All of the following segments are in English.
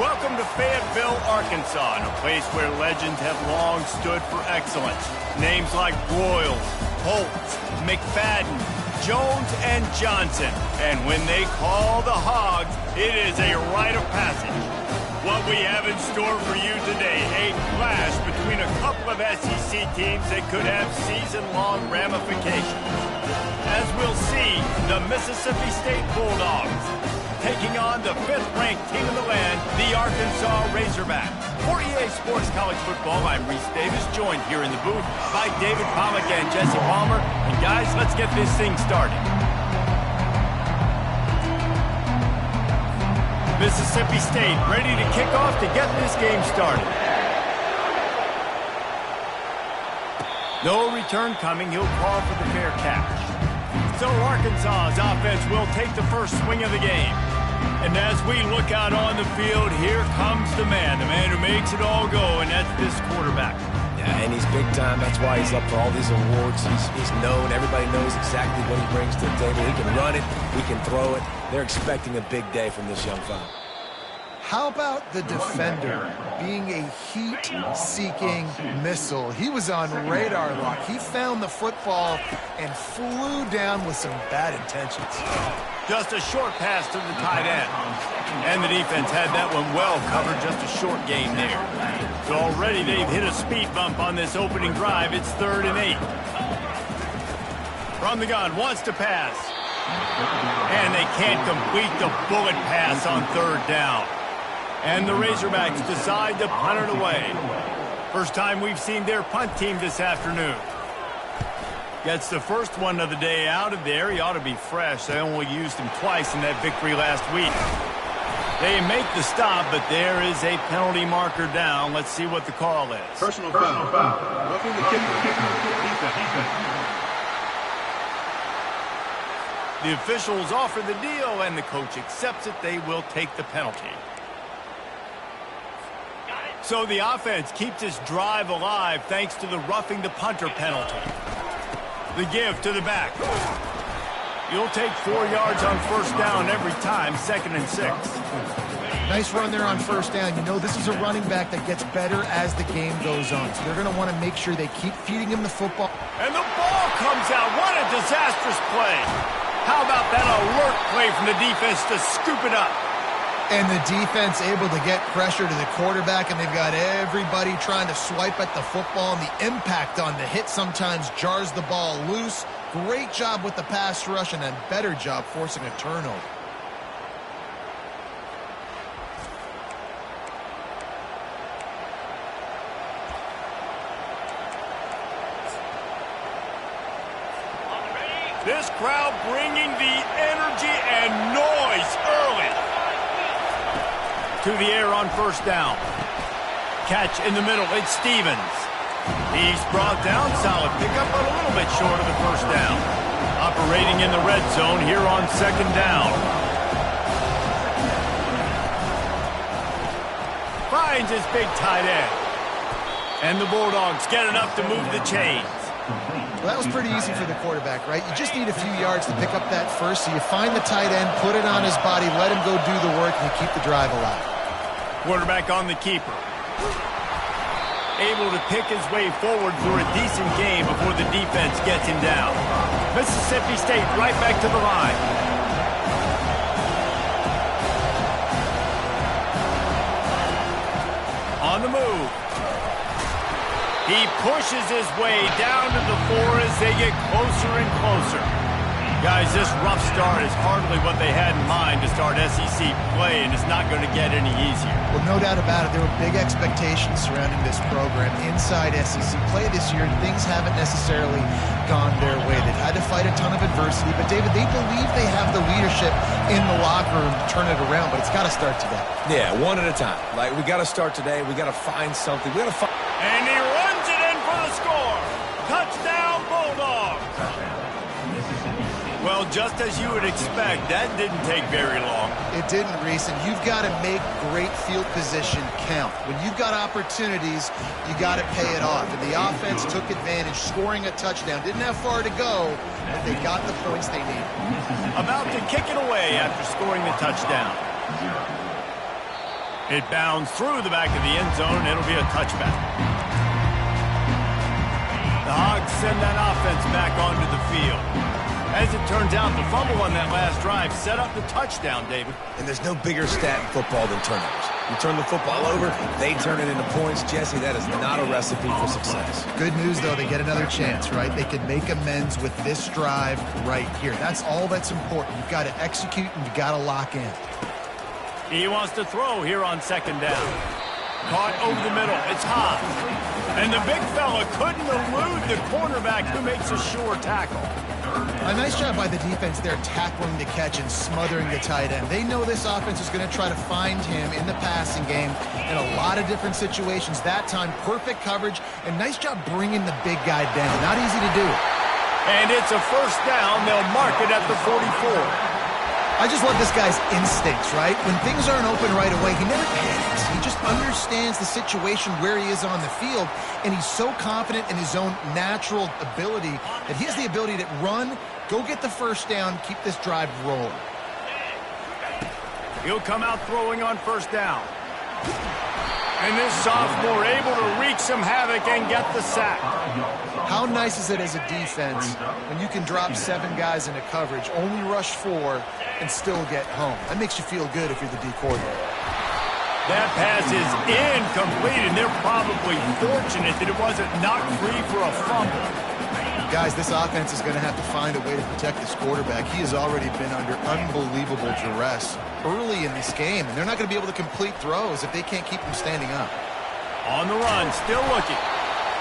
Welcome to Fayetteville, Arkansas, a place where legends have long stood for excellence. Names like Broyles, Holtz, McFadden, Jones, and Johnson. And when they call the Hogs, it is a rite of passage. What we have in store for you today, a clash between a couple of SEC teams that could have season-long ramifications. As we'll see, the Mississippi State Bulldogs taking on the 5th-ranked team in the land, the Arkansas Razorbacks. For EA Sports College Football, I'm Reese Davis, joined here in the booth by David Pollack and Jesse Palmer. And guys, let's get this thing started. Mississippi State ready to kick off to get this game started. No return coming. He'll call for the fair catch. So Arkansas's offense will take the first swing of the game. And as we look out on the field, here comes the man who makes it all go, and that's this quarterback. Yeah, and he's big time. That's why he's up for all these awards. He's known. Everybody knows exactly what he brings to the table. He can run it. He can throw it. They're expecting a big day from this young fella. How about the defender being a heat-seeking missile? He was on radar lock. He found the football and flew down with some bad intentions. Just a short pass to the tight end. And the defense had that one well covered, just a short gain there. So already they've hit a speed bump on this opening drive. It's 3rd and 8. From the gun, wants to pass. And they can't complete the bullet pass on 3rd down. And the Razorbacks decide to punt it away. First time we've seen their punt team this afternoon. Gets the first one of the day out of there. He ought to be fresh. They only used him twice in that victory last week. They make the stop, but there is a penalty marker down. Let's see what the call is. Personal foul. Roughing the kicker. The officials offer the deal, and the coach accepts it. They will take the penalty. So the offense keeps its drive alive thanks to the roughing the punter penalty. The give to the back. You'll take 4 yards on 1st down every time, 2nd and 6. Nice run there on 1st down. You know, this is a running back that gets better as the game goes on. So they're going to want to make sure they keep feeding him the football. And the ball comes out. What a disastrous play. How about that alert play from the defense to scoop it up? And the defense able to get pressure to the quarterback, and they've got everybody trying to swipe at the football, and the impact on the hit sometimes jars the ball loose. Great job with the pass rush, and a better job forcing a turnover. This crowd bringing the energy and noise early. To the air on 1st down. Catch in the middle. It's Stevens. He's brought down. Solid pickup, but a little bit short of the 1st down. Operating in the red zone here on 2nd down. Finds his big tight end. And the Bulldogs get enough to move the chains. Well, that was pretty easy for the quarterback, right? You just need a few yards to pick up that first, so you find the tight end, put it on his body, let him go do the work, and you keep the drive alive. Quarterback on the keeper. Able to pick his way forward for a decent game before the defense gets him down. Mississippi State right back to the line. On the move. He pushes his way down to the 4 as they get closer and closer. Guys, this rough start is hardly what they had in mind to start SEC play, and it's not going to get any easier. Well, no doubt about it. There were big expectations surrounding this program inside SEC play this year, and things haven't necessarily gone their way. They've had to fight a ton of adversity, but, David, they believe they have the leadership in the locker room to turn it around, but it's got to start today. Yeah, one at a time. Like, we got to start today. We got to find something. We got to find. And he runs it in for the score. Touchdown, Bulldogs. Well, just as you would expect, that didn't take very long. It didn't, Reese, and you've got to make great field position count. When you've got opportunities, you got to pay it off. And the offense took advantage, scoring a touchdown. Didn't have far to go, but they got the points they needed. About to kick it away after scoring the touchdown. It bounds through the back of the end zone. It'll be a touchback. The Hogs send that offense back onto the field. As it turns out, the fumble on that last drive set up the touchdown, David. And there's no bigger stat in football than turnovers. You turn the football over, they turn it into points. Jesse, that is not a recipe for success. Good news, though, they get another chance, right? They can make amends with this drive right here. That's all that's important. You've got to execute and you've got to lock in. He wants to throw here on second down. Caught over the middle. It's hot. And the big fella couldn't elude the cornerback who makes a sure tackle. A nice job by the defense there tackling the catch and smothering the tight end. They know this offense is going to try to find him in the passing game in a lot of different situations. That time, perfect coverage, and nice job bringing the big guy down. Not easy to do. And it's a first down. They'll mark it at the 44. I just love this guy's instincts, right? When things aren't open right away, he never panics. He just understands the situation where he is on the field, and he's so confident in his own natural ability that he has the ability to run, go get the first down, keep this drive rolling. He'll come out throwing on first down. And this sophomore able to wreak some havoc and get the sack. How nice is it as a defense when you can drop 7 guys into coverage, only rush 4, and still get home? That makes you feel good if you're the D coordinator. That pass is incomplete, and they're probably fortunate that it wasn't knocked free for a fumble. Guys, this offense is going to have to find a way to protect this quarterback. He has already been under unbelievable duress early in this game, and they're not going to be able to complete throws if they can't keep him standing up. On the run, still looking.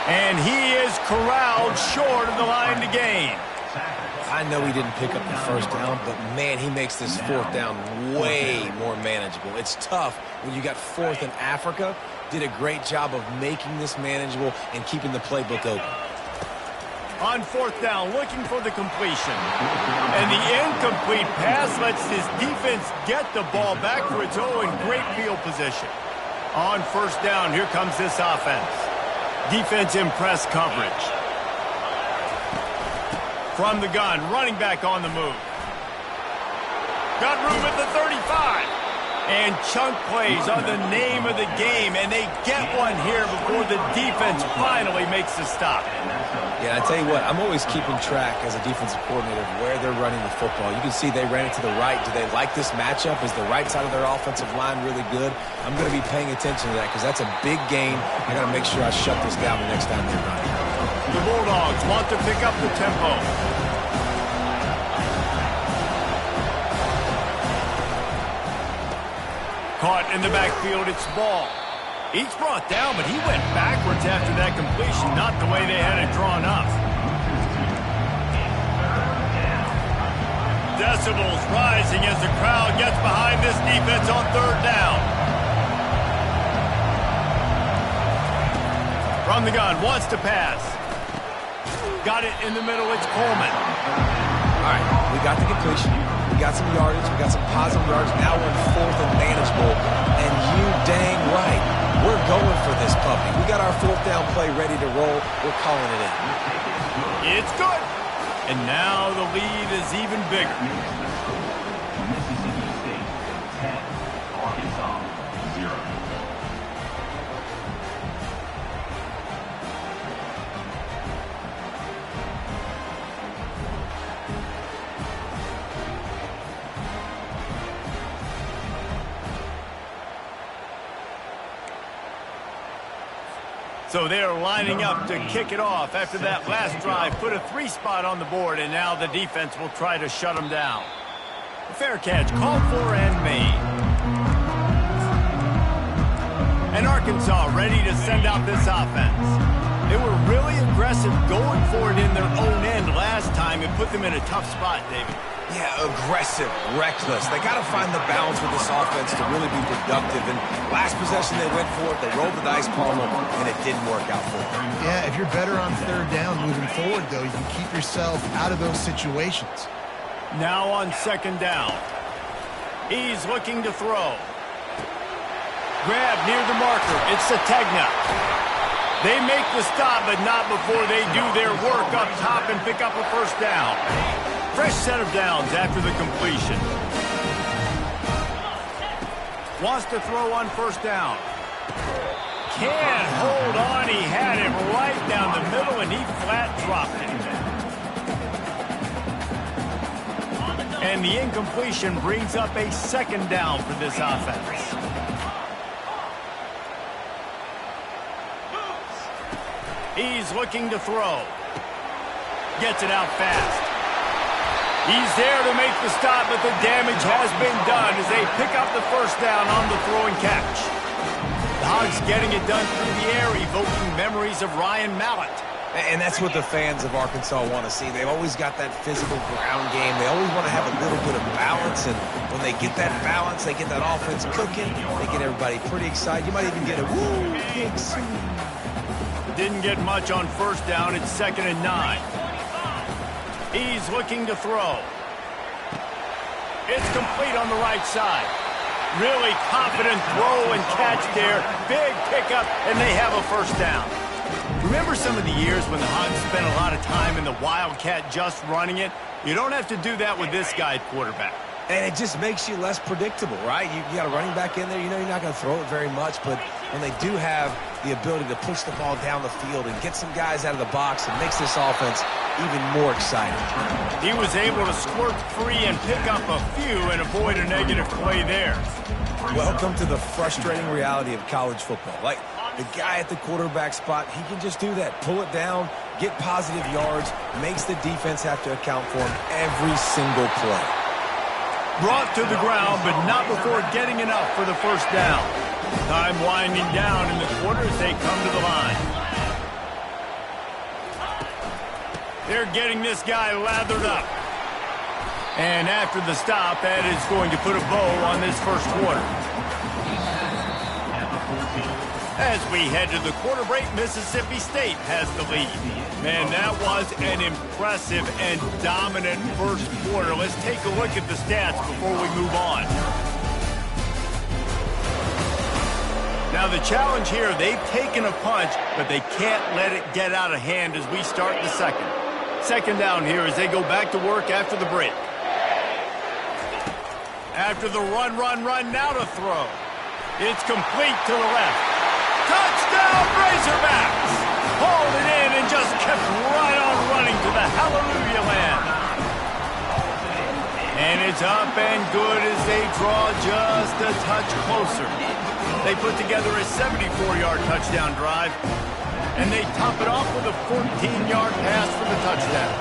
And he is corralled short of the line to gain. I know he didn't pick up the first down, but, man, he makes this fourth down way more manageable. It's tough when you got fourth in Africa. Did a great job of making this manageable and keeping the playbook open. On fourth down, looking for the completion. And the incomplete pass lets his defense get the ball back for its own great field position. On first down, here comes this offense. Defense in press coverage. From the gun, running back on the move. Got room at the 35. And chunk plays are the name of the game, and they get one here before the defense finally makes the stop. Yeah, I tell you what, I'm always keeping track as a defensive coordinator of where they're running the football. You can see they ran it to the right. Do they like this matchup? Is the right side of their offensive line really good? I'm going to be paying attention to that because that's a big gain. I got to make sure I shut this down the next time they run. The Bulldogs want to pick up the tempo. Caught in the backfield, it's Ball. He's brought down, but he went backwards after that completion, not the way they had it drawn up. Decibels rising as the crowd gets behind this defense on third down. From the gun, wants to pass. Got it in the middle, it's Coleman. All right, we got the completion. We got some yardage. We got some positive yardage. Now we're in fourth and manageable. And you dang right, we're going for this puppy. We got our fourth down play ready to roll. We're calling it in. It's good. And now the lead is even bigger. Mississippi State 10, Arkansas 0. So they're lining up to kick it off after that last drive. Put a 3 spot on the board, and now the defense will try to shut them down. Fair catch called for and made. And Arkansas ready to send out this offense. They were really aggressive going for it in their own end last time and put them in a tough spot, David. Yeah, aggressive, reckless. They got to find the balance with this offense to really be productive. And last possession they went for it. They rolled the dice, Palmer, and it didn't work out for them. Yeah, if you're better on third down moving forward, though, you can keep yourself out of those situations. Now on second down. He's looking to throw. Grab near the marker. It's Sategna. They make the stop, but not before they do their work up top and pick up a first down. Fresh set of downs after the completion. Wants to throw on first down. Can't hold on. He had him right down the middle, and he flat dropped it. And the incompletion brings up a second down for this offense. He's looking to throw. Gets it out fast. He's there to make the stop, but the damage has been done as they pick up the first down on the throwing catch. The Hogs getting it done through the air, evoking memories of Ryan Mallett. And that's what the fans of Arkansas want to see. They've always got that physical ground game. They always want to have a little bit of balance, and when they get that balance, they get that offense cooking. They get everybody pretty excited. You might even get a woo, big swing. Didn't get much on first down. It's 2nd and 9. He's looking to throw. It's complete on the right side. Really confident throw and catch there. Big pickup, and they have a first down. Remember some of the years when the Hogs spent a lot of time in the Wildcat just running it? You don't have to do that with this guy at quarterback. And it just makes you less predictable, right? You got a running back in there. You know you're not going to throw it very much, but when they do have the ability to push the ball down the field and get some guys out of the box, it makes this offense even more exciting. He was able to squirt free and pick up a few and avoid a negative play there. Welcome to the frustrating reality of college football. Like, the guy at the quarterback spot, he can just do that. Pull it down, get positive yards, makes the defense have to account for him every single play. Brought to the ground, but not before getting enough for the first down. Time winding down in the quarter as they come to the line. They're getting this guy lathered up. And after the stop, that is going to put a bow on this first quarter. As we head to the quarter break, Mississippi State has the lead. Man, that was an impressive and dominant first quarter. Let's take a look at the stats before we move on. Now the challenge here, they've taken a punch, but they can't let it get out of hand as we start the second. Second down here as they go back to work after the break. After the run, now to throw. It's complete to the left. Touchdown, Razorbacks! Hauled it in and just kept right on running to the hallelujah land. And it's up and good as they draw just a touch closer. They put together a 74-yard touchdown drive, and they top it off with a 14-yard pass for the touchdown.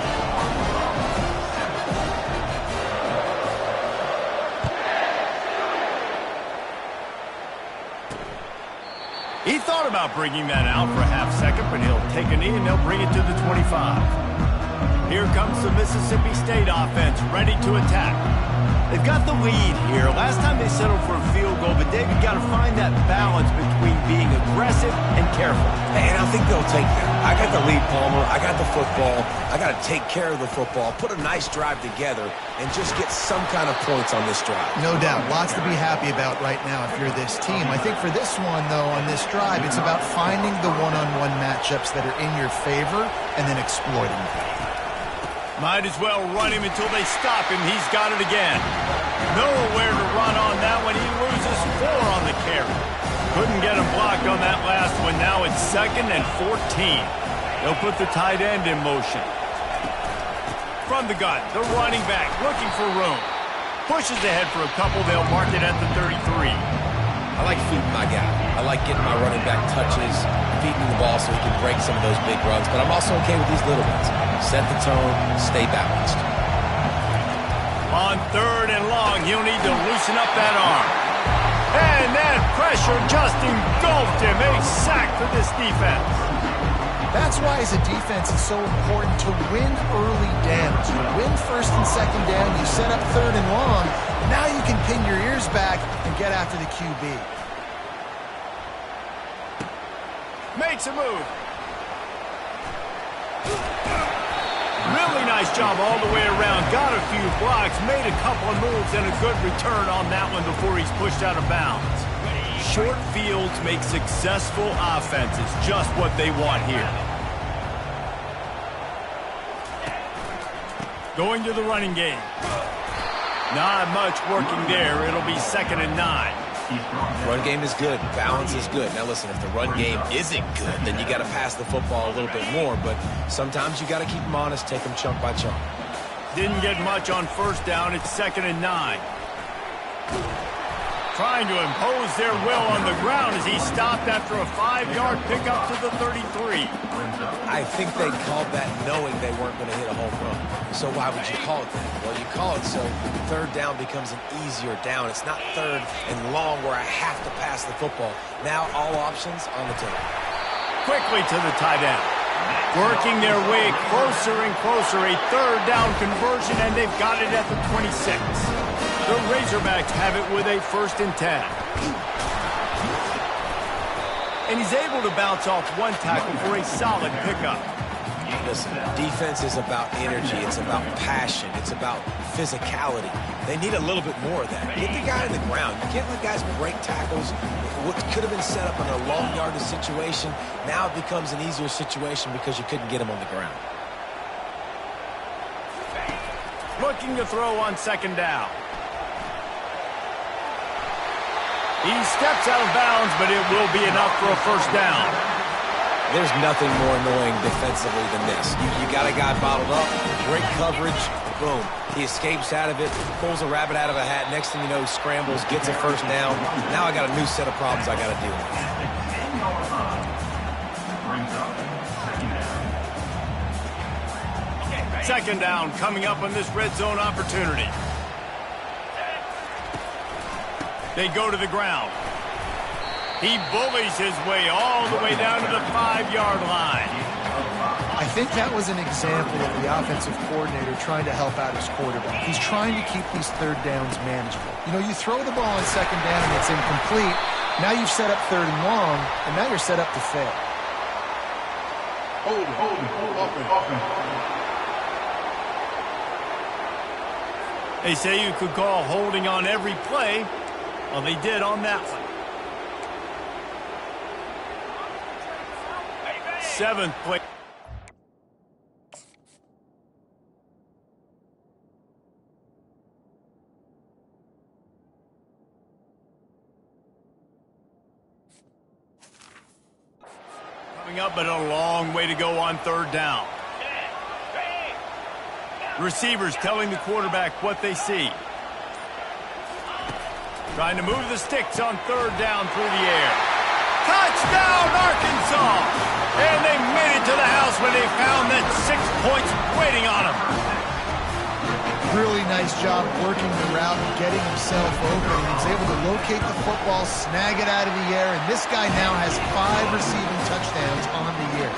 He thought about bringing that out for a half second, but he'll take a knee and they'll bring it to the 25. Here comes the Mississippi State offense, ready to attack. They've got the lead here. Last time they settled for a field goal, but David got to find that balance between being aggressive and careful. And I think they'll take that. I got the lead, Palmer. I got the football. I got to take care of the football, put a nice drive together, and just get some kind of points on this drive. No doubt. Lots to be happy about right now if you're this team. I think for this one, though, on this drive, it's about finding the one-on-one matchups that are in your favor and then exploiting them. Might as well run him until they stop him. He's got it again. Nowhere to run on that one. He loses 4 on the carry. Couldn't get him blocked on that last one. Now it's 2nd and 14. They'll put the tight end in motion. From the gun, the running back looking for room. Pushes ahead for a couple. They'll mark it at the 33. I like feeding my guy. I like getting my running back touches, feeding the ball so he can break some of those big runs. But I'm also okay with these little ones. Set the tone, stay balanced. On 3rd and long, he'll need to loosen up that arm. And that pressure just engulfed him. A sack for this defense. That's why, as a defense, it's so important to win early downs. You win 1st and 2nd down, you set up 3rd and long. Now you can pin your ears back and get after the QB. Makes a move. Really nice job all the way around. Got a few blocks, made a couple of moves, and a good return on that one before he's pushed out of bounds. Short fields make successful offenses, just what they want here. Going to the running game. Not much working there. It'll be 2nd and 9. Run game is good. Balance is good. Now, listen, if the run game isn't good, then you got to pass the football a little bit more. But sometimes you got to keep them honest, take them chunk by chunk. Didn't get much on first down. It's 2nd and 9. Trying to impose their will on the ground as he stopped after a 5-yard pickup to the 33. I think they called that knowing they weren't going to hit a home run. So why would you call it that? Well, you call it so third down becomes an easier down. It's not third and long where I have to pass the football. Now all options on the table. Quickly to the tight end. Working their way closer and closer. A 3rd down conversion, and they've got it at the 26. The Razorbacks have it with a 1st and 10. And he's able to bounce off one tackle for a solid pickup. Listen, defense is about energy. It's about passion. It's about physicality. They need a little bit more of that. Get the guy on the ground. You can't let guys break tackles. What could have been set up in a long yardage situation, now it becomes an easier situation because you couldn't get him on the ground. Looking to throw on 2nd down. He steps out of bounds, but it will be enough for a 1st down. There's nothing more annoying defensively than this. You got a guy bottled up, great coverage, boom. He escapes out of it, pulls a rabbit out of a hat. Next thing you know, he scrambles, gets a 1st down. Now I got a new set of problems I got to deal with. 2nd down coming up on this red zone opportunity. They go to the ground. He bullies his way all the way down to the 5-yard line. I think that was an example of the offensive coordinator trying to help out his quarterback. He's trying to keep these 3rd downs manageable. You know, you throw the ball on 2nd down and it's incomplete. Now you've set up 3rd and long, and now you're set up to fail. Hold open. They say you could call holding on every play. Well, they did on that one. 7th play. Coming up, but a long way to go on 3rd down. Receivers telling the quarterback what they see. Trying to move the sticks on 3rd down through the air. Touchdown, Arkansas! And they made it to the house when they found that 6 points waiting on them. Really nice job working the route and getting himself open. He was able to locate the football, snag it out of the air, and this guy now has 5 receiving touchdowns on the year.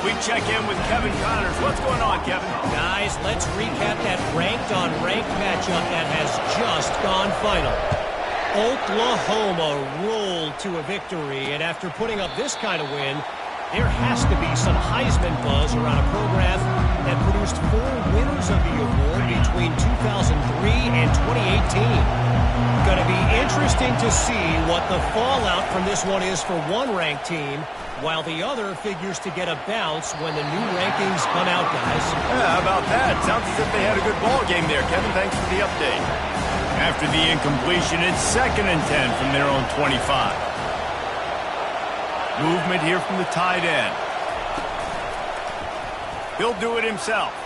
We check in with Kevin Connors. What's going on, Kevin? Guys, let's recap that ranked-on-ranked matchup that has just gone final. Oklahoma rolled to a victory, and after putting up this kind of win, there has to be some Heisman buzz around a program that produced 4 winners of the award between 2003 and 2018. Going to be interesting to see what the fallout from this one is for one ranked team, while the other figures to get a bounce when the new rankings come out, guys. Yeah, how about that? Sounds as if they had a good ball game there, Kevin. Thanks for the update. After the incompletion, it's 2nd and 10 from their own 25. Movement here from the tight end. He'll do it himself.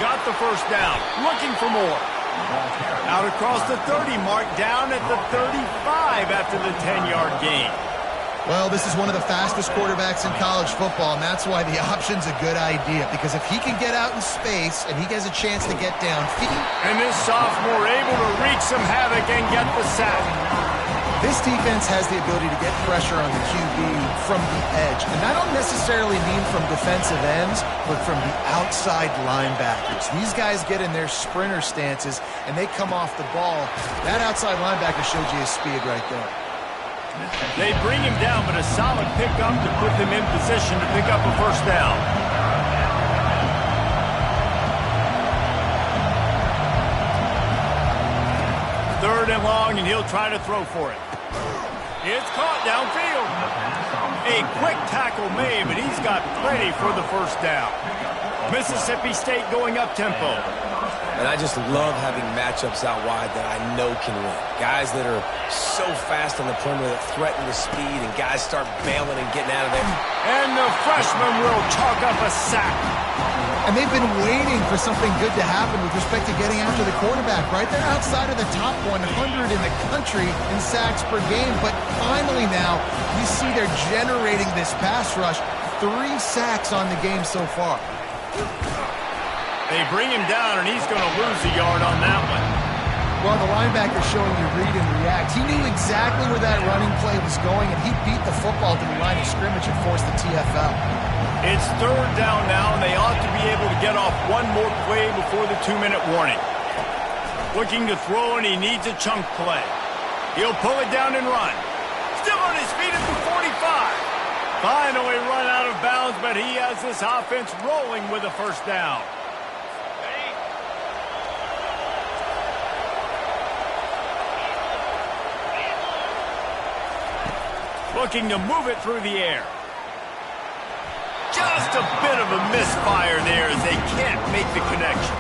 Got the 1st down. Looking for more. Out across the 30 mark, down at the 35 after the 10-yard gain. Well, this is one of the fastest quarterbacks in college football, and that's why the option's a good idea. Because if he can get out in space and he has a chance to get downfield. And this sophomore able to wreak some havoc and get the sack. This defense has the ability to get pressure on the QB from the edge. And I don't necessarily mean from defensive ends, but from the outside linebackers. These guys get in their sprinter stances, and they come off the ball. That outside linebacker showed you his speed right there. They bring him down, but a solid pickup to put them in position to pick up a 1st down. Third and long, and he'll try to throw for it. It's caught downfield. A quick tackle made, but he's got plenty for the 1st down. Mississippi State going up tempo. And I just love having matchups out wide that I know can win. Guys that are so fast on the perimeter that threaten the speed, and guys start bailing and getting out of there. And the freshman will chalk up a sack. And they've been waiting for something good to happen with respect to getting after the quarterback, right? They're outside of the top 100 in the country in sacks per game, but finally now you see they're generating this pass rush. 3 sacks on the game so far. They bring him down, and he's going to lose a yard on that one. Well, the linebacker showing you read and react. He knew exactly where that running play was going, and he beat the football to the line of scrimmage and forced the TFL. It's 3rd down now, and they ought to be able to get off one more play before the 2-minute warning. Looking to throw, and he needs a chunk play. He'll pull it down and run. Still on his feet at the 45. Finally run out of bounds, but he has this offense rolling with a 1st down. Looking to move it through the air. Just a bit of a misfire there as they can't make the connection.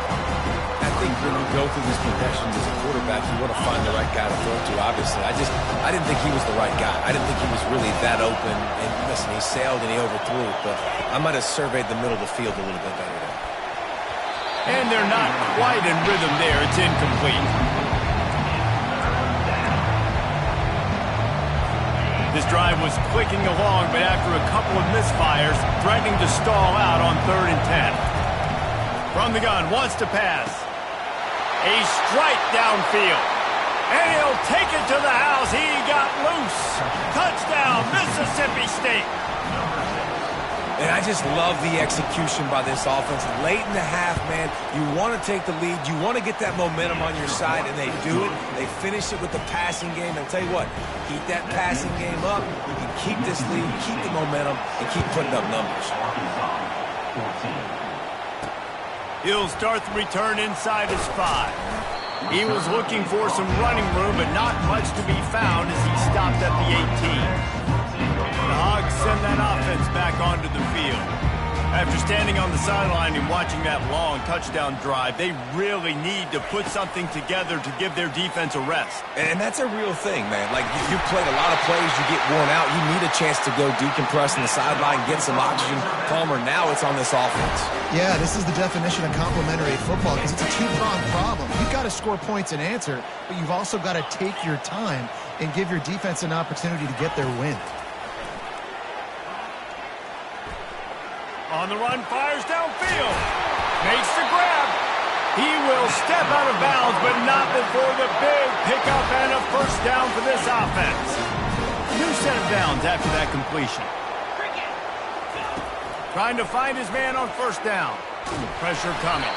I think when you go through these progressions as a quarterback, you want to find the right guy to throw to, obviously. I didn't think he was the right guy. I didn't think he was really that open. And listen, he sailed and he overthrew it, but I might have surveyed the middle of the field a little bit better there. And they're not quite in rhythm there. It's incomplete. This drive was clicking along, but after a couple of misfires, threatening to stall out on 3rd and 10. From the gun, wants to pass. A strike downfield. And he'll take it to the house. He got loose. Touchdown, Mississippi State. And I just love the execution by this offense. Late in the half, man, you want to take the lead. You want to get that momentum on your side, and they do it. They finish it with the passing game. And I'll tell you what, keep that passing game up. You can keep this lead, keep the momentum, and keep putting up numbers. He'll start the return inside his 5. He was looking for some running room, but not much to be found as he stopped at the 18. The Hogs send that offense back onto the field. After standing on the sideline and watching that long touchdown drive, they really need to put something together to give their defense a rest. And that's a real thing, man. Like, you played a lot of plays, you get worn out, you need a chance to go decompress on the sideline, get some oxygen. Palmer, now it's on this offense. Yeah, this is the definition of complementary football because it's a 2-pronged problem. You've got to score points and answer, but you've also got to take your time and give your defense an opportunity to get their win. On the run, fires downfield. Makes the grab. He will step out of bounds, but not before the big pickup and a 1st down for this offense. New set of downs after that completion. Trying to find his man on 1st down. Pressure coming.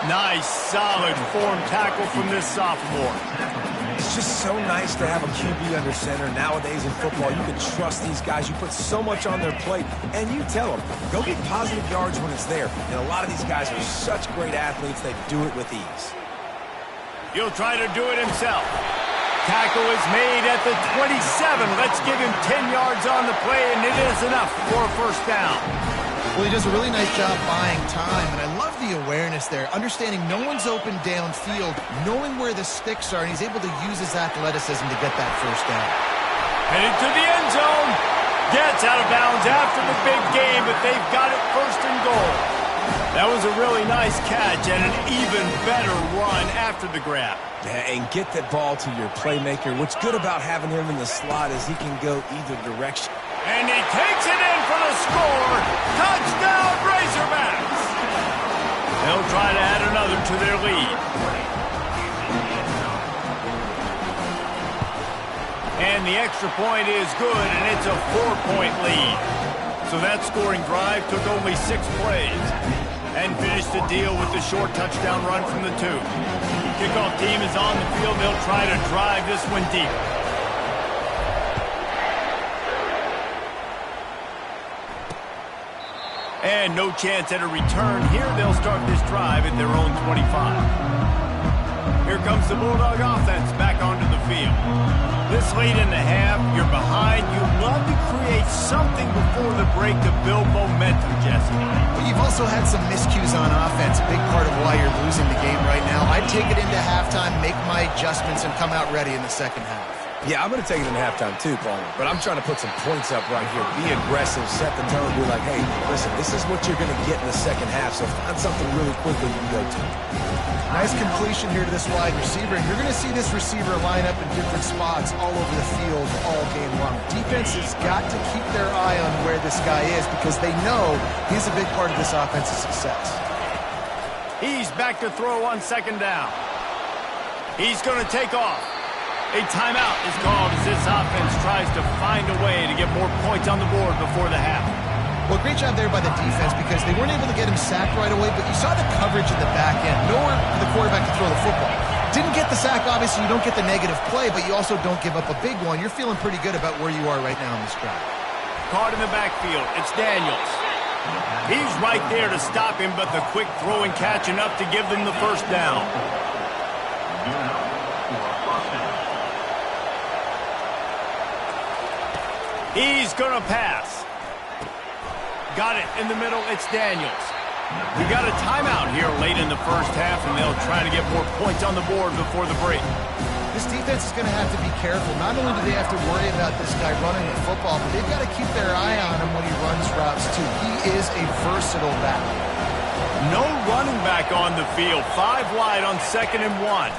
Nice, solid form tackle from this sophomore. It's just so nice to have a QB under center. Nowadays in football, you can trust these guys. You put so much on their plate, and you tell them, go get positive yards when it's there. And a lot of these guys are such great athletes, they do it with ease. He'll try to do it himself. Tackle is made at the 27. Let's give him 10 yards on the play, and it is enough for a 1st down. Well, he does a really nice job buying time, and I love the awareness there, understanding no one's open downfield, knowing where the sticks are, and he's able to use his athleticism to get that 1st down. Headed to the end zone. Gets out of bounds after the big game, but they've got it 1st and goal. That was a really nice catch and an even better run after the grab. Yeah, and get that ball to your playmaker. What's good about having him in the slot is he can go either direction. And he takes it in for the score. Touchdown, Razorbacks. They'll try to add another to their lead. And the extra point is good, and it's a 4-point lead. So that scoring drive took only 6 plays and finished the deal with the short touchdown run from the 2. Kickoff team is on the field. They'll try to drive this one deep. And no chance at a return here. They'll start this drive at their own 25. Here comes the Bulldog offense back onto the field. This late in the half, you're behind. You love to create something before the break to build momentum, Jesse. But you've also had some miscues on offense, a big part of why you're losing the game right now. I'd take it into halftime, make my adjustments, and come out ready in the second half. Yeah, I'm going to take it in halftime too, Palmer. But I'm trying to put some points up right here. Be aggressive, set the tone, be like, hey, listen, this is what you're going to get in the second half, so find something really quickly you can go to. Nice completion here to this wide receiver, and you're going to see this receiver line up in different spots all over the field all game long. Defense has got to keep their eye on where this guy is because they know he's a big part of this offense's success. He's back to throw on second down. He's going to take off. A timeout is called as this offense tries to find a way to get more points on the board before the half. Well, great job there by the defense because they weren't able to get him sacked right away, but you saw the coverage in the back end. Nowhere for the quarterback to throw the football. Didn't get the sack, obviously. You don't get the negative play, but you also don't give up a big one. You're feeling pretty good about where you are right now in this drive. Caught in the backfield. It's Daniels. He's right there to stop him, but the quick throw and catch enough to give them the first down. He's going to pass. Got it in the middle. It's Daniels. We got a timeout here late in the first half, and they'll try to get more points on the board before the break. This defense is going to have to be careful. Not only do they have to worry about this guy running the football, but they've got to keep their eye on him when he runs routes, too. He is a versatile back. No running back on the field. 5 wide on 2nd and 1.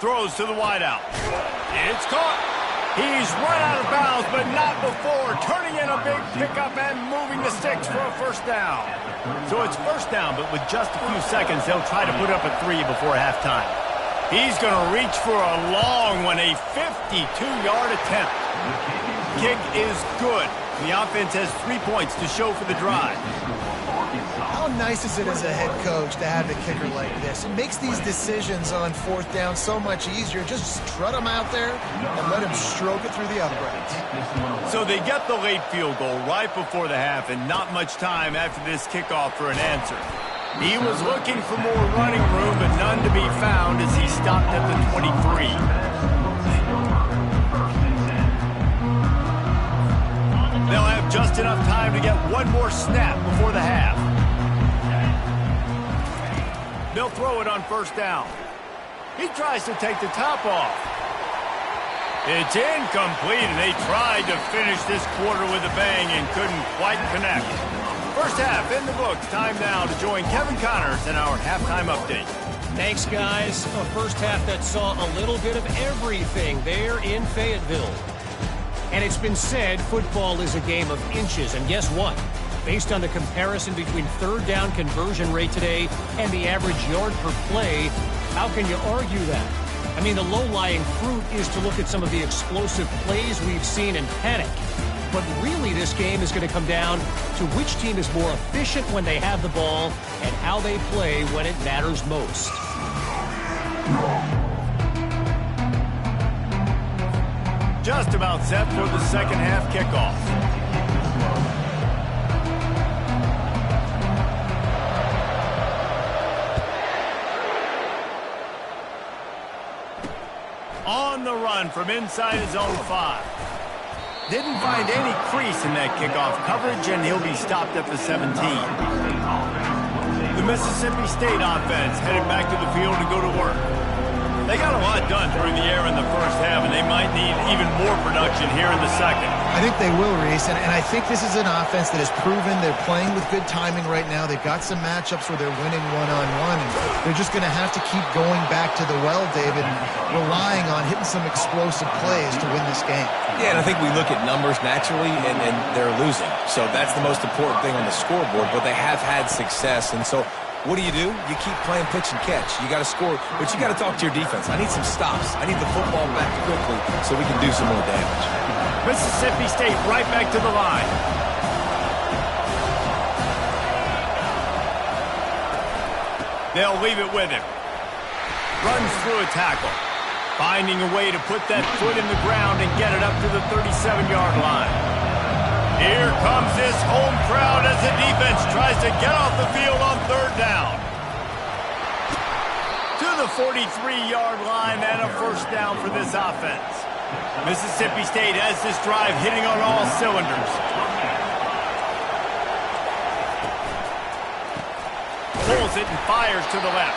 Throws to the wideout. It's caught. He's run out of bounds, but not before. Turning in a big pickup and moving the sticks for a first down. So it's first down, but with just a few seconds, they'll try to put up a 3 before halftime. He's going to reach for a long one, a 52-yard attempt. Kick is good. The offense has 3 points to show for the drive. How nice is it as a head coach to have a kicker like this? It makes these decisions on 4th down so much easier. Just strut him out there and let him stroke it through the uprights. So they get the late field goal right before the half and not much time after this kickoff for an answer. He was looking for more running room, but none to be found as he stopped at the 23. They'll have just enough time to get one more snap before the half. They'll throw it on first down. He tries to take the top off. It's incomplete, and they tried to finish this quarter with a bang and couldn't quite connect. First half in the books. Time now to join Kevin Connors in our halftime update. Thanks, guys. A first half that saw a little bit of everything there in Fayetteville. And it's been said football is a game of inches, and guess what? Based on the comparison between third down conversion rate today and the average yard per play, how can you argue that? I mean, the low-lying fruit is to look at some of the explosive plays we've seen and panic. But really, this game is going to come down to which team is more efficient when they have the ball and how they play when it matters most. Just about set for the second half kickoff. On the run from inside his own 5. Didn't find any crease in that kickoff coverage, and he'll be stopped at the 17. The Mississippi State offense headed back to the field to go to work. They got a lot done through the air in the first half, and they might need even more production here in the second. I think they will, Reese, and I think this is an offense that has proven they're playing with good timing right now. They've got some matchups where they're winning one-on-one, and they're just going to have to keep going back to the well, David, and relying on hitting some explosive plays to win this game. Yeah, and I think we look at numbers naturally, and they're losing. So that's the most important thing on the scoreboard, but they have had success, and so what do? You keep playing pitch and catch. You got to score, but you got to talk to your defense. I need some stops. I need the football back quickly so we can do some more damage. Mississippi State right back to the line. They'll leave it with him. Runs through a tackle. Finding a way to put that foot in the ground and get it up to the 37-yard line. Here comes this home crowd as the defense tries to get off the field on third down. the 43-yard line and a first down for this offense. Mississippi State has this drive hitting on all cylinders. Pulls it and fires to the left.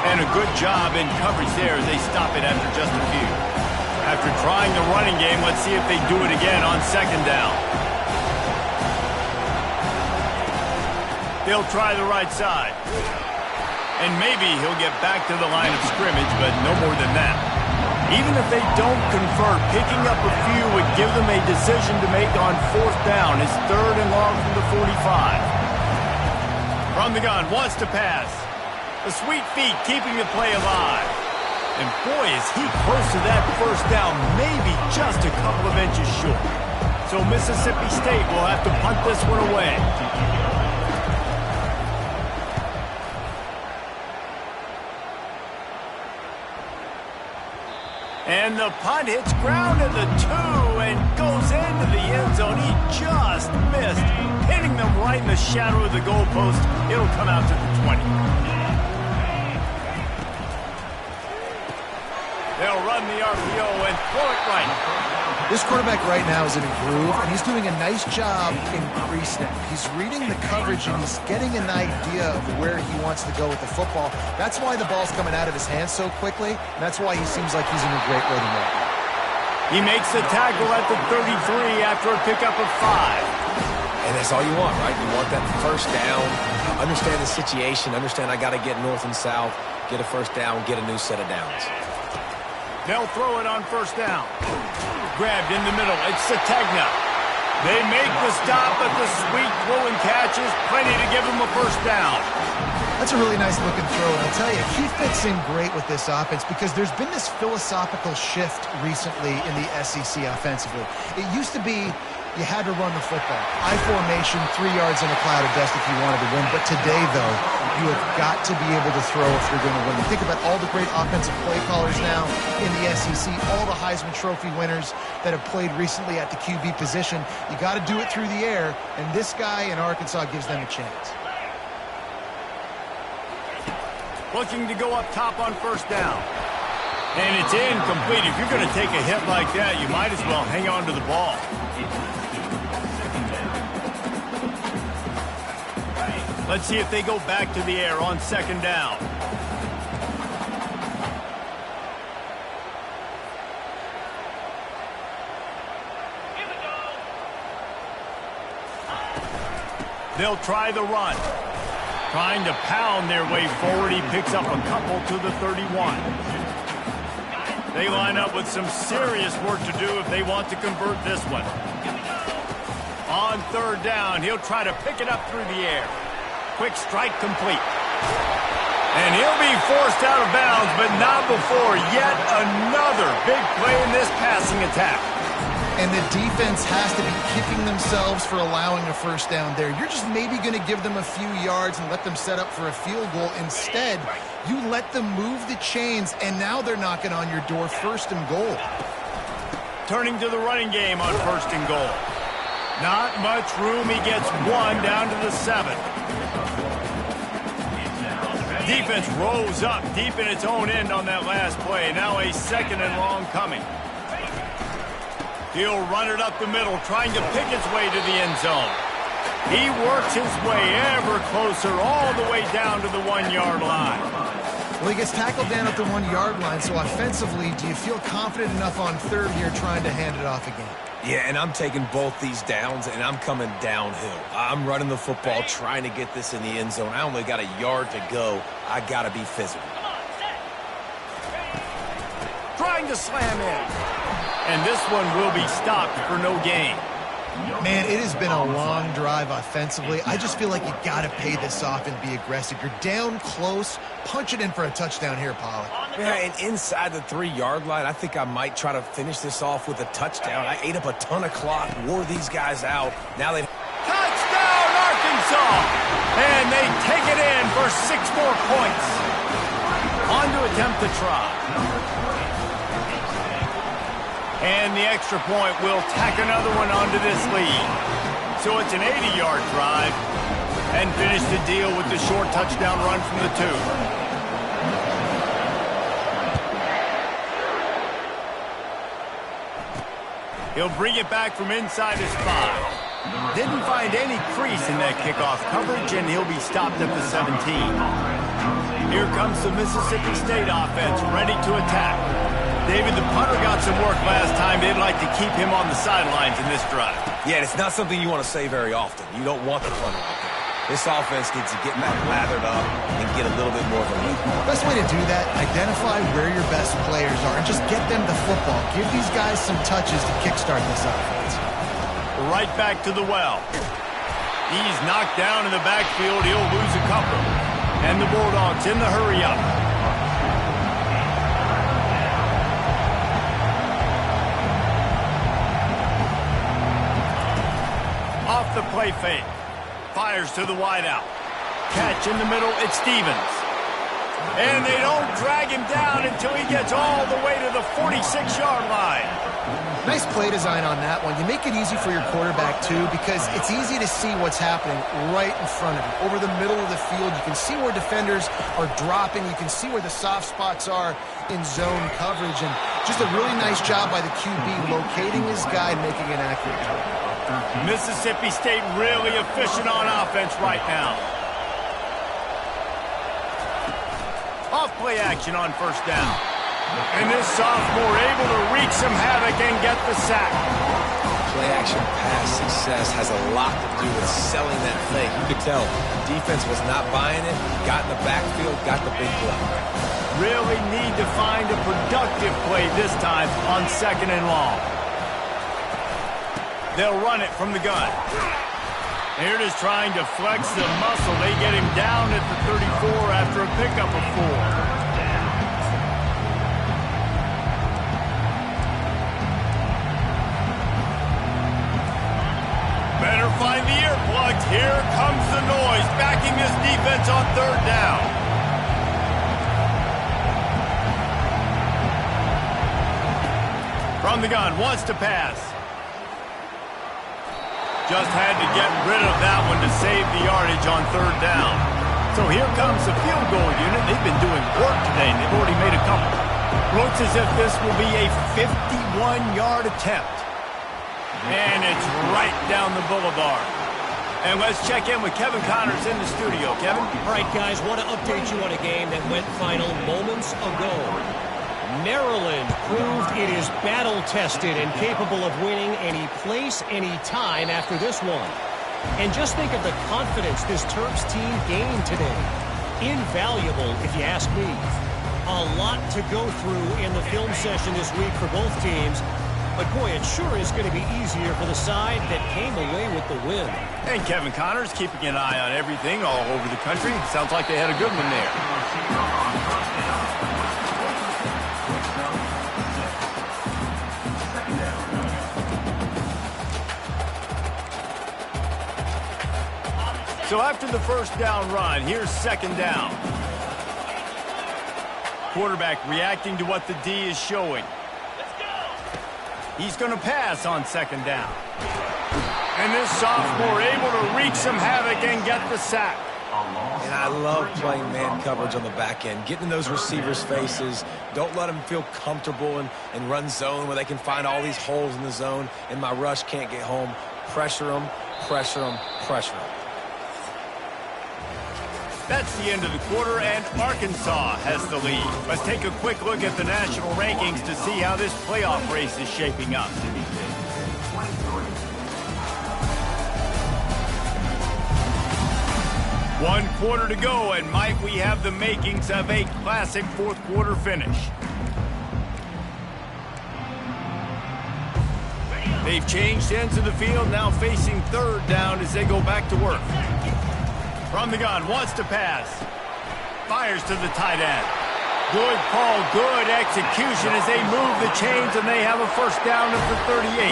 And a good job in coverage there as they stop it after just a few. After trying the running game, let's see if they do it again on second down. They'll try the right side. And maybe he'll get back to the line of scrimmage, but no more than that. Even if they don't convert, picking up a few would give them a decision to make on fourth down. It's 3rd and long from the 45. From the gun, wants to pass. The sweet feet keeping the play alive. And boy, is he close to that first down, maybe just a couple of inches short. So Mississippi State will have to punt this one away. And the punt hits ground at the 2 and goes into the end zone. He just missed, hitting them right in the shadow of the goalpost. It'll come out to the 20. They'll run the RPO and throw it right. This quarterback right now is in a groove, and he's doing a nice job in pre-snap. He's reading the coverage, and he's getting an idea of where he wants to go with the football. That's why the ball's coming out of his hands so quickly, and that's why he seems like he's in a great rhythm right now. He makes the tackle at the 33 after a pickup of 5. And that's all you want, right? You want that first down, understand the situation, understand I got to get north and south, get a first down, get a new set of downs. They'll throw it on first down. Grabbed in the middle. It's Sategna. They make the stop, but the sweet throw and catch is plenty to give them a first down. That's a really nice looking throw, and I'll tell you, he fits in great with this offense because there's been this philosophical shift recently in the SEC offensively. It used to be you had to run the football. I formation, 3 yards in a cloud of dust if you wanted to win. But today, though, you have got to be able to throw if you're going to win. You think about all the great offensive play callers now in the SEC, all the Heisman Trophy winners that have played recently at the QB position. You got to do it through the air, and this guy in Arkansas gives them a chance. Looking to go up top on first down. And it's incomplete. If you're going to take a hit like that, you might as well hang on to the ball. Let's see if they go back to the air on second down. They'll try the run. Trying to pound their way forward. He picks up a couple to the 31. They line up with some serious work to do if they want to convert this one. On third down, he'll try to pick it up through the air. Quick strike complete. And he'll be forced out of bounds, but not before yet another big play in this passing attack. And the defense has to be kicking themselves for allowing a first down there. You're just maybe going to give them a few yards and let them set up for a field goal. Instead, you let them move the chains, and now they're knocking on your door, 1st and goal. Turning to the running game on 1st and goal. Not much room. He gets 1 down to the 7. Defense rose up deep in its own end on that last play. Now a 2nd and long coming. He'll run it up the middle, trying to pick his way to the end zone. He works his way ever closer, all the way down to the 1-yard line. Well, he gets tackled down at the 1-yard line, so offensively, do you feel confident enough on third here trying to hand it off again? Yeah, and I'm taking both these downs, and I'm coming downhill. I'm running the football, trying to get this in the end zone. I only got a yard to go. I got to be physical. Trying to slam in. And this one will be stopped for no gain. Man, it has been a long drive offensively. I just feel like you got to pay this off and be aggressive. You're down close. Punch it in for a touchdown here, Pollard. Yeah, and inside the 3-yard line, I think I might try to finish this off with a touchdown. I ate up a ton of clock, wore these guys out. Now they... Touchdown, Arkansas! And they take it in for 6 more points. On to attempt the try. And the extra point will tack another one onto this lead. So it's an 80-yard drive. And finish the deal with the short touchdown run from the 2. He'll bring it back from inside his 5. Didn't find any crease in that kickoff coverage, and he'll be stopped at the 17. Here comes the Mississippi State offense, ready to attack. David, the punter got some work last time. They'd like to keep him on the sidelines in this drive. Yeah, it's not something you want to say very often. You don't want the punter out there. This offense needs to get back lathered up and get a little bit more of a lead. Best way to do that, identify where your best players are and just get them the football. Give these guys some touches to kickstart this offense. Right back to the well. He's knocked down in the backfield. He'll lose a couple. And the Bulldogs in the hurry up. Off the play fake. Fires to the wideout. Catch in the middle, it's Stevens. And they don't drag him down until he gets all the way to the 46-yard line. Nice play design on that one. You make it easy for your quarterback, too, because it's easy to see what's happening right in front of you. Over the middle of the field, you can see where defenders are dropping. You can see where the soft spots are in zone coverage. And just a really nice job by the QB locating his guy and making an accurate throw. Mississippi State really efficient on offense right now. Off play action on first down. And this sophomore able to wreak some havoc and get the sack. Play action pass success has a lot to do with selling that fake. You could tell defense was not buying it. Got in the backfield, got the big play. Really need to find a productive play this time on 2nd and long. They'll run it from the gun. Here it is trying to flex the muscle. They get him down at the 34 after a pickup of 4. Better find the earplugs. Here comes the noise, backing this defense on 3rd down. From the gun, wants to pass. Just had to get rid of that one to save the yardage on 3rd down. So here comes the field goal unit. They've been doing work today, and they've already made a couple. Looks as if this will be a 51-yard attempt. And it's right down the boulevard. And let's check in with Kevin Connors in the studio. Kevin? All right, guys, want to update you on a game that went final moments ago. Maryland proved it is battle-tested and capable of winning any place, any time after this one. And just think of the confidence this Terps team gained today. Invaluable, if you ask me. A lot to go through in the film session this week for both teams. But, boy, it sure is going to be easier for the side that came away with the win. And Kevin Connors keeping an eye on everything all over the country. Sounds like they had a good one there. So after the first down run, here's 2nd down. Quarterback reacting to what the D is showing. He's going to pass on 2nd down. And this sophomore able to wreak some havoc and get the sack. And I love playing man coverage on the back end, getting in those receivers' faces. Don't let them feel comfortable in run zone where they can find all these holes in the zone and my rush can't get home. Pressure them, pressure them, pressure them. That's the end of the quarter, and Arkansas has the lead. Let's take a quick look at the national rankings to see how this playoff race is shaping up. One quarter to go, and might we have the makings of a classic fourth quarter finish. They've changed ends of the field, now facing 3rd down as they go back to work. From the gun, wants to pass. Fires to the tight end. Good call, good execution as they move the chains and they have a first down at the 38.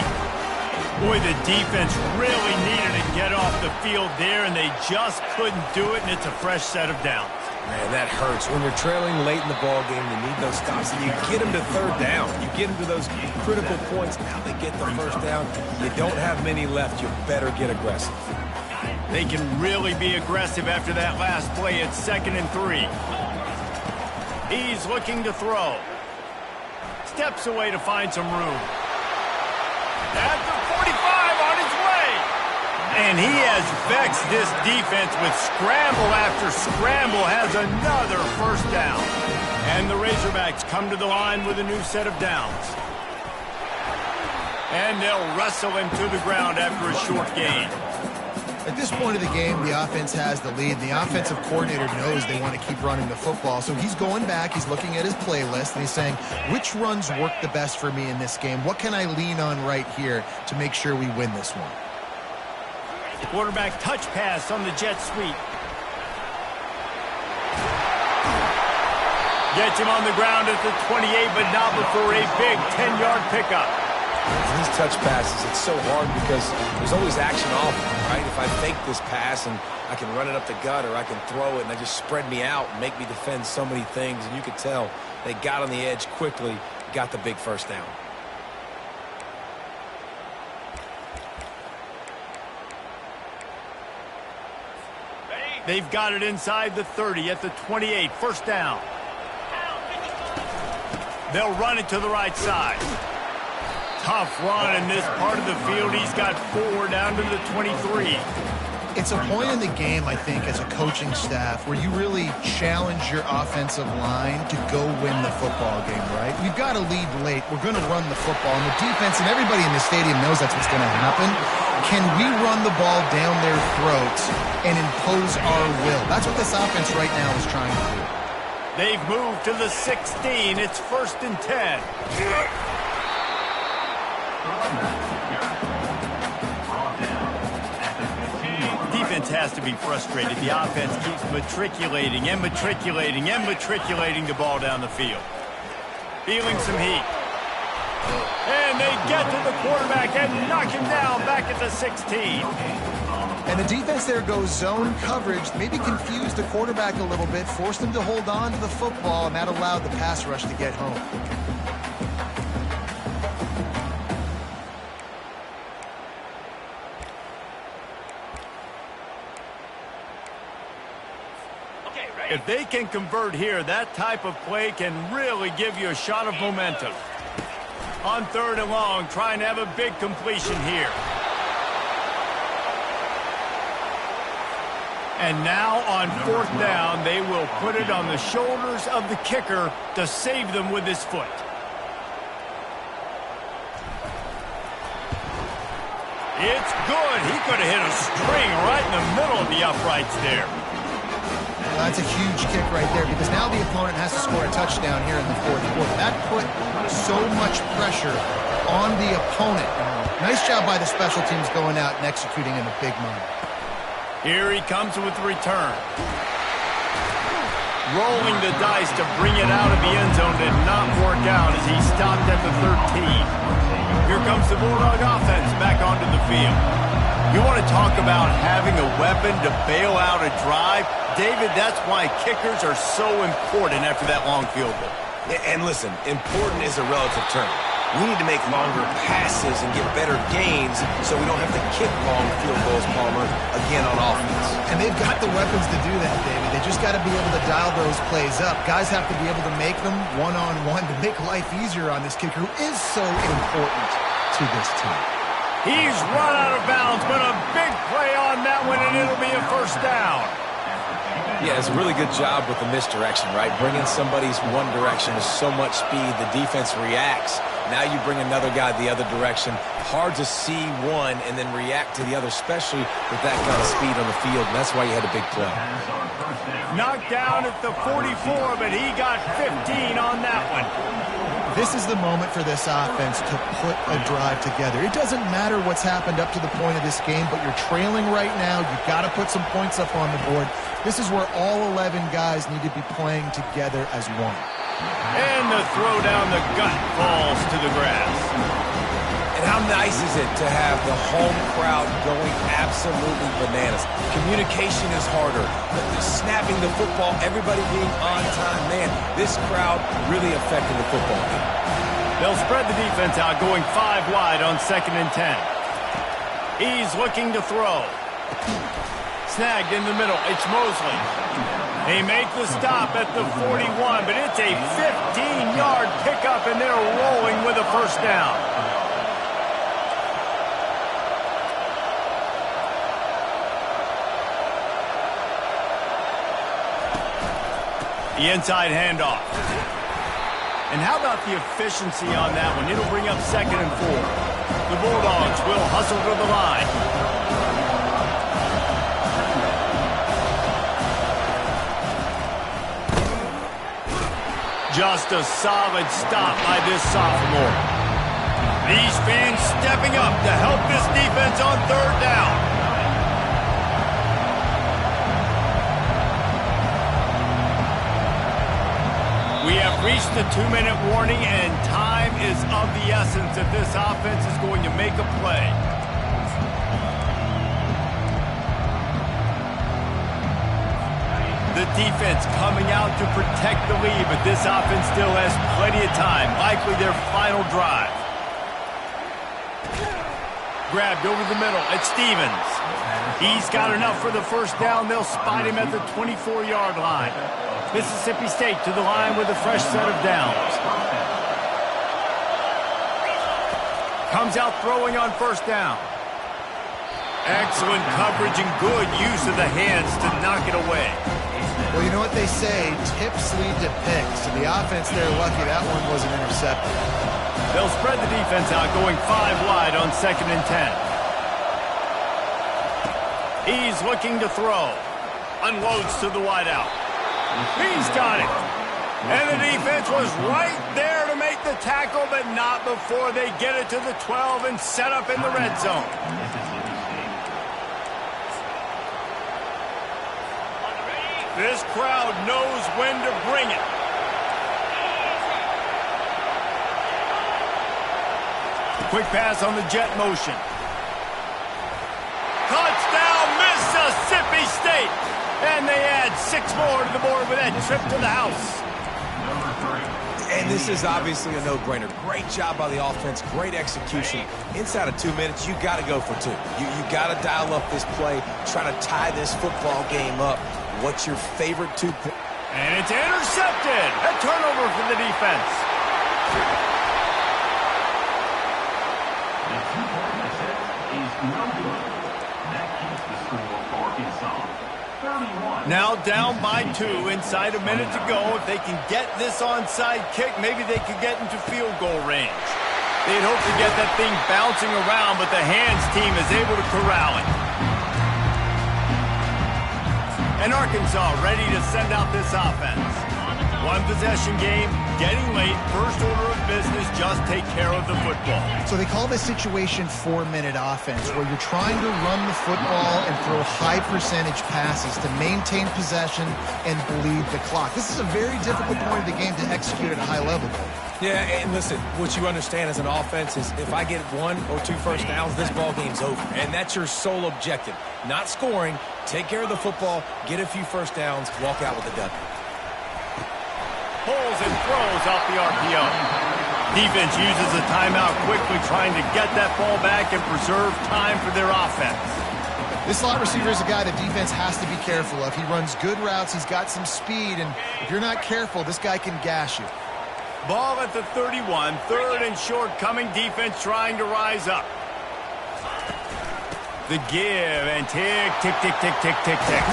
Boy, the defense really needed to get off the field there and they just couldn't do it, and it's a fresh set of downs. Man, that hurts. When you're trailing late in the ball game, you need those stops, and you get them to 3rd down. You get them to those critical points. Now they get the first down. You don't have many left. You better get aggressive. They can really be aggressive after that last play. It's 2nd and 3. He's looking to throw. Steps away to find some room. At the 45 on his way. And he has vexed this defense with scramble after scramble, has another first down. And the Razorbacks come to the line with a new set of downs. And they'll wrestle him to the ground after a short gain. At this point of the game, the offense has the lead. The offensive coordinator knows they want to keep running the football. So he's going back, he's looking at his playlist, and he's saying, which runs work the best for me in this game? What can I lean on right here to make sure we win this one? Quarterback touch pass on the jet sweep. Gets him on the ground at the 28, but not before a big 10-yard pickup. And these touch passes, it's so hard because there's always action off, right? If I fake this pass and I can run it up the gut or I can throw it and they just spread me out and make me defend so many things, and you could tell they got on the edge quickly, got the big first down. They've got it inside the 30 at the 28, first down. They'll run it to the right side. Tough run in this part of the field. He's got 4 down to the 23. It's a point in the game, I think, as a coaching staff where you really challenge your offensive line to go win the football game, right? We've got to lead late. We're going to run the football. And the defense and everybody in the stadium knows that's what's going to happen. Can we run the ball down their throats and impose our will? That's what this offense right now is trying to do. They've moved to the 16. It's 1st and 10. Defense has to be frustrated. The offense keeps matriculating and matriculating and matriculating the ball down the field. Feeling some heat. And they get to the quarterback and knock him down back at the 16. And the defense there goes zone coverage, maybe confused the quarterback a little bit, forced him to hold on to the football, and that allowed the pass rush to get home. If they can convert here, that type of play can really give you a shot of momentum. On 3rd and long, trying to have a big completion here. And now on 4th down, they will put it on the shoulders of the kicker to save them with his foot. It's good. He could have hit a string right in the middle of the uprights there. Well, that's a huge kick right there because now the opponent has to score a touchdown here in the 4th quarter. That put so much pressure on the opponent. Nice job by the special teams going out and executing in a big moment. Here he comes with the return. Rolling the dice to bring it out of the end zone did not work out as he stopped at the 13. Here comes the Bulldog offense back onto the field. You want to talk about having a weapon to bail out a drive? David, that's why kickers are so important after that long field goal. And listen, important is a relative term. We need to make longer passes and get better gains so we don't have to kick long field goals, Palmer, again on offense. And they've got the weapons to do that, David. They just got to be able to dial those plays up. Guys have to be able to make them one-on-one to make life easier on this kicker who is so important to this team. He's run out of bounds, but a big play on that one, and it'll be a first down. Yeah, it's a really good job with the misdirection, right? Bringing somebody's one direction is so much speed, the defense reacts. Now you bring another guy the other direction. Hard to see one and then react to the other, especially with that kind of speed on the field, and that's why you had a big play. Knocked down at the 44, but he got 15 on that one. This is the moment for this offense to put a drive together. It doesn't matter what's happened up to the point of this game, but you're trailing right now. You've got to put some points up on the board. This is where all 11 guys need to be playing together as one. And the throw down the gut falls to the grass. And how nice is it to have the home crowd going absolutely bananas? Communication is harder, but snapping the football, everybody being on time, man, this crowd really affecting the football game. They'll spread the defense out, going 5 wide on 2nd and 10. He's looking to throw. Snagged in the middle. It's Mosley. They make the stop at the 41, but it's a 15-yard pickup, and they're rolling with a first down. The inside handoff. And how about the efficiency on that one? It'll bring up 2nd and 4. The Bulldogs will hustle to the line. Just a solid stop by this sophomore. These fans stepping up to help this defense on 3rd down. We have reached the 2-minute warning, and time is of the essence if this offense is going to make a play. The defense coming out to protect the lead, but this offense still has plenty of time, likely their final drive. Grabbed over the middle at Stevens. He's got enough for the 1st down. They'll spot him at the 24-yard line. Mississippi State to the line with a fresh set of downs. Comes out throwing on 1st down. Excellent coverage and good use of the hands to knock it away. Well, you know what they say, tips lead to picks. And the offense, they're lucky that one wasn't intercepted. They'll spread the defense out, going 5 wide on 2nd and 10. He's looking to throw. Unloads to the wideout. He's got it. And the defense was right there to make the tackle, but not before they get it to the 12 and set up in the red zone. This crowd knows when to bring it. Quick pass on the jet motion. Touchdown, Mississippi State. And they add 6 more to the board with that trip to the house. And this is obviously a no-brainer. Great job by the offense, great execution. Inside of 2 minutes, you got to go for 2. You got to dial up this play, try to tie this football game up. What's your favorite 2 points? And it's intercepted. A turnover for the defense. The 2-point attempt is no good. That keeps the score for Arkansas. 31. Now down by 2, inside a minute to go. If they can get this onside kick, maybe they could get into field goal range. They'd hope to get that thing bouncing around, but the hands team is able to corral it. And Arkansas ready to send out this offense. 1 possession game, getting late, first order of business, just take care of the football. So they call this situation 4-minute offense, where you're trying to run the football and throw high percentage passes to maintain possession and bleed the clock. This is a very difficult point of the game to execute at a high level. Yeah, and listen, what you understand as an offense is if I get 1 or 2 first downs, this ball game's over. And that's your sole objective. Not scoring, take care of the football, get a few first downs, walk out with a W. Pulls and throws off the RPO. Defense uses a timeout quickly, trying to get that ball back and preserve time for their offense. This slot receiver is a guy the defense has to be careful of. He runs good routes, he's got some speed, and if you're not careful, this guy can gash you. Ball at the 31, 3rd and short coming, defense trying to rise up. The give, and tick, tick, tick, tick, tick, tick, tick.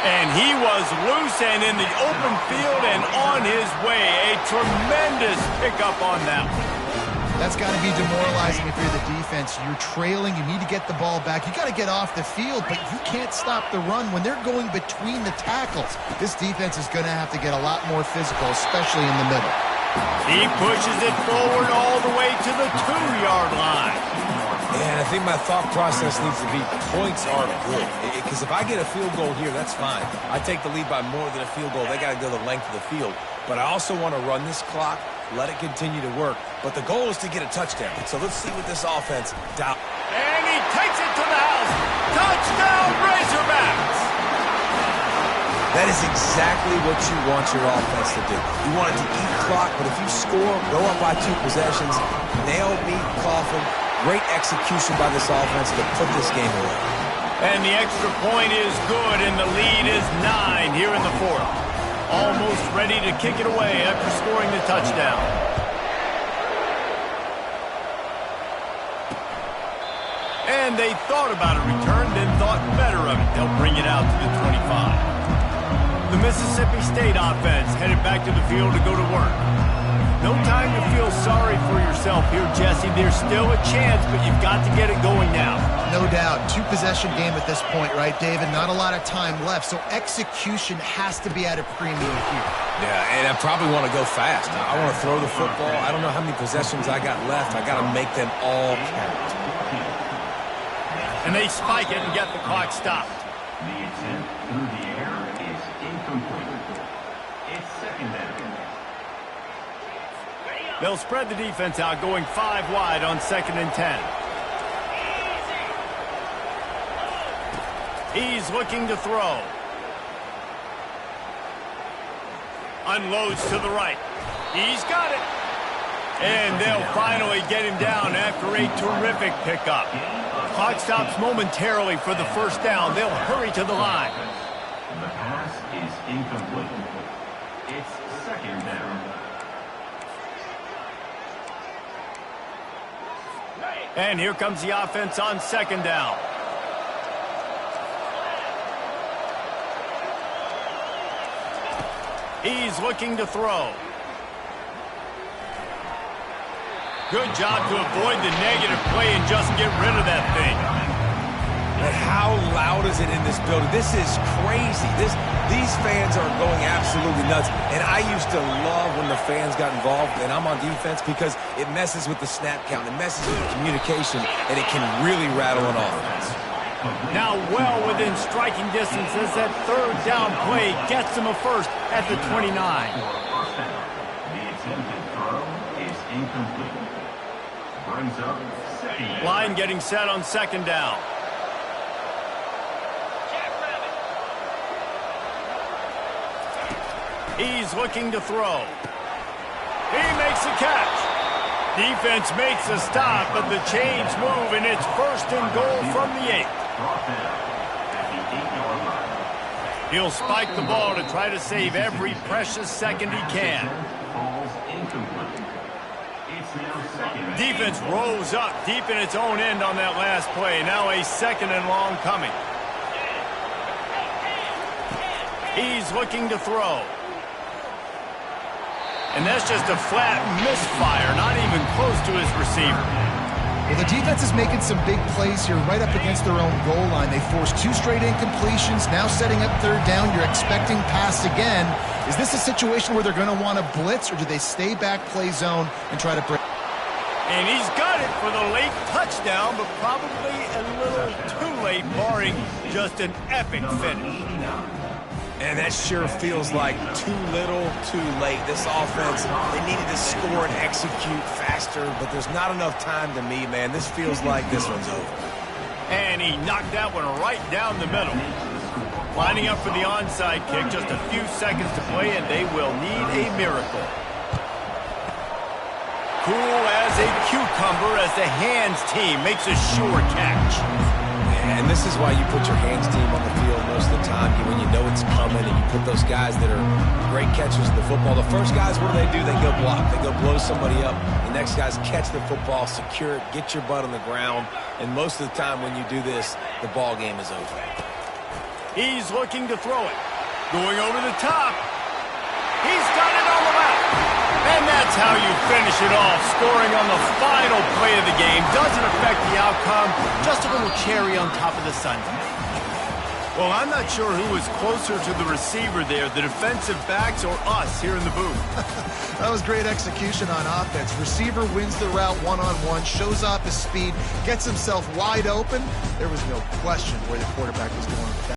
And he was loose and in the open field and on his way. A tremendous pickup on that one. That's got to be demoralizing if you're the defense. You're trailing, you need to get the ball back. You got to get off the field, but you can't stop the run when they're going between the tackles. This defense is going to have to get a lot more physical, especially in the middle. He pushes it forward all the way to the 2-yard line. And I think my thought process needs to be points are good. Because if I get a field goal here, that's fine. I take the lead by more than a field goal. They got to go the length of the field. But I also want to run this clock, let it continue to work. But the goal is to get a touchdown. So let's see what this offense does. And he takes it to the house. Touchdown, Razorbacks! That is exactly what you want your offense to do. You want it to eat clock, but if you score, go up by 2 possessions, nail, meet, coffin. Great execution by this offense to put this game away. And the extra point is good, and the lead is 9 here in the 4th. Almost ready to kick it away after scoring the touchdown. And they thought about a return, then thought better of it. They'll bring it out to the 25. The Mississippi State offense headed back to the field to go to work. No time to feel sorry for yourself here, Jesse. There's still a chance, but you've got to get it going now. No doubt. Two-possession game at this point, right, David? Not a lot of time left, so execution has to be at a premium here. Yeah, and I probably want to go fast. I want to throw the football. I don't know how many possessions I got left. I got to make them all count. And they spike it and get the clock stopped. The attempt through the air is incomplete. It's second down. They'll spread the defense out, going 5 wide on 2nd and 10. He's looking to throw. Unloads to the right. He's got it. And they'll finally get him down after a terrific pickup. Clock stops momentarily for the first down. They'll hurry to the line. The pass is incomplete. It's second down. And here comes the offense on 2nd down. He's looking to throw. Good job to avoid the negative play and just get rid of that thing. But how loud is it in this building? This is crazy. These fans are going absolutely nuts. And I used to love when the fans got involved, and I'm on defense, because it messes with the snap count. It messes with the communication, and it can really rattle an offense. Now well within striking distance as that 3rd down play gets them a first at the 29. The attempted throw is incomplete. Brings up second down. Line getting set on 2nd down. He's looking to throw. He makes a catch. Defense makes a stop, but the chains move, and it's 1st and goal from the 8. Brought down at the 8-yard line. He'll spike the ball to try to save every precious second he can. Falls incomplete. It's now second down. Defense rolls up deep in its own end on that last play. Now a 2nd and long coming. He's looking to throw. And that's just a flat misfire, not even close to his receiver. Well, the defense is making some big plays here right up against their own goal line. They forced 2 straight incompletions, now setting up 3rd down. You're expecting pass again. Is this a situation where they're going to want to blitz, or do they stay back, play zone, and try to break? And he's got it for the late touchdown, but probably a little too late, barring just an epic finish. And that sure feels like too little, too late. This offense, they needed to score and execute faster, but there's not enough time to me, man. This feels like this one's over. And he knocked that one right down the middle. Lining up for the onside kick, just a few seconds to play, and they will need a miracle. Cool as a cucumber as the hands team makes a sure catch. And this is why you put your hands team on the field most of the time, when you know it's coming, and you put those guys that are great catchers of the football. The first guys, what do? They go block. They go blow somebody up. The next guys catch the football, secure it, get your butt on the ground. And most of the time when you do this, the ball game is over. He's looking to throw it. Going over the top. He's got it on the left. And that's how you finish it off, scoring on the final play of the game. Doesn't affect the outcome, just a little cherry on top of the sundae. Well, I'm not sure who was closer to the receiver there, the defensive backs or us here in the booth. That was great execution on offense. Receiver wins the route one-on-one, shows off his speed, gets himself wide open. There was no question where the quarterback was going with that.